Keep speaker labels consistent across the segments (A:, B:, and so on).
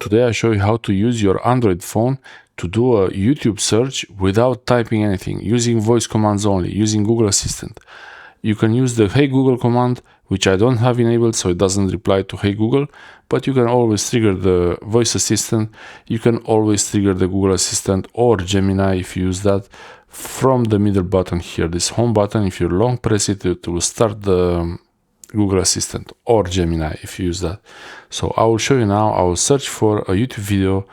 A: Today I show you how to use your Android phone to do a YouTube search without typing anything, using voice commands only, using Google Assistant. You can use the Hey Google command, which I don't have enabled, so it doesn't reply to Hey Google, but you can always trigger the voice assistant. You can always trigger the Google Assistant or Gemini if you use that from the middle button here, this home button. If you long press it, it will start the Google Assistant or Gemini if you use that. So I will show you now. I will search for a YouTube video.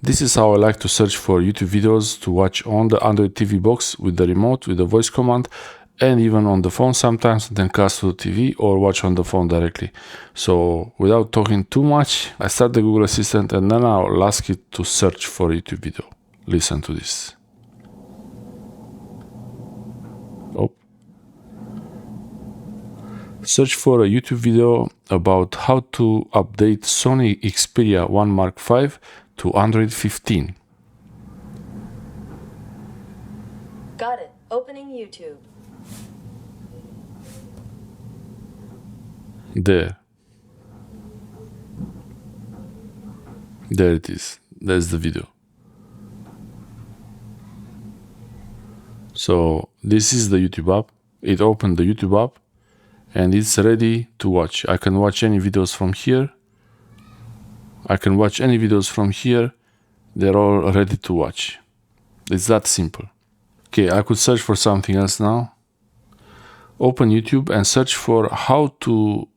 A: This is how I like to search for YouTube videos to watch on the Android TV box with the remote, with the voice command, and even on the phone sometimes, then cast to the TV or watch on the phone directly. So without talking too much, I start the Google Assistant and then I'll ask it to search for a YouTube video. Listen to this. Oh. Search for a YouTube video about how to update Sony Xperia 1 Mark V to Android 15.
B: Got it. Opening YouTube.
A: There it is. There's the video. So this is the YouTube app. It opened the YouTube app and it's ready to watch. I can watch any videos from here. I can watch any videos from here. They're all ready to watch. It's that simple. Okay, I could search for something else now. Open YouTube and search for how to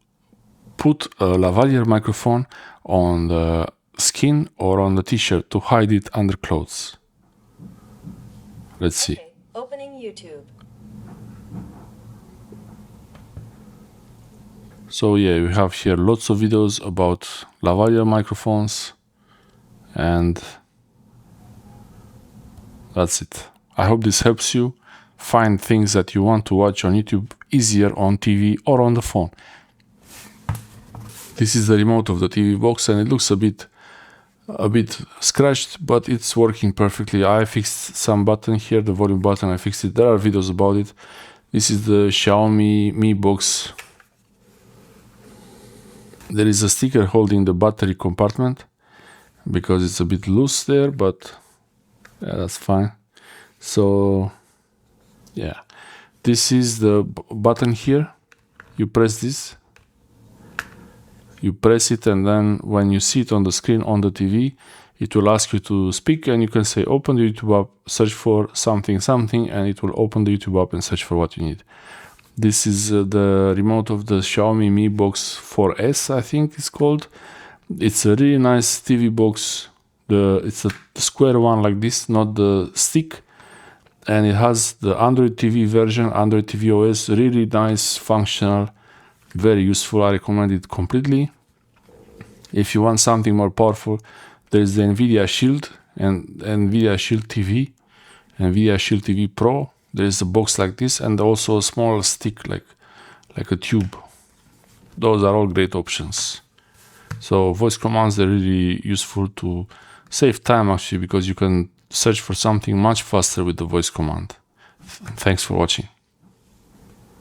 A: put a lavalier microphone on the skin or on the t-shirt to hide it under clothes. Let's see.
B: Okay. Opening YouTube.
A: So yeah, we have here lots of videos about lavalier microphones, and that's it. I hope this helps you find things that you want to watch on YouTube easier on TV or on the phone. This is the remote of the TV box and it looks a bit scratched, but it's working perfectly. I fixed some button here, the volume button, I fixed it. There are videos about it. This is the Xiaomi Mi box. There is a sticker holding the battery compartment because it's a bit loose there, but yeah, that's fine. So yeah, this is the button here. You press this. You press it, and then when you see it on the screen on the TV, it will ask you to speak, and you can say open the YouTube app, search for something, and it will open the YouTube app and search for what you need. This is the remote of the Xiaomi Mi Box 4S, I think it's called. It's a really nice TV box. It's a square one like this, not the stick. And it has the Android TV version, Android TV OS, really nice, functional, very useful. I recommend it completely. If you want something more powerful, there is the NVIDIA Shield and NVIDIA Shield TV, NVIDIA Shield TV Pro. There is a box like this and also a small stick like a tube. Those are all great options. So voice commands are really useful to save time actually, because you can search for something much faster with the voice command. Thanks for watching.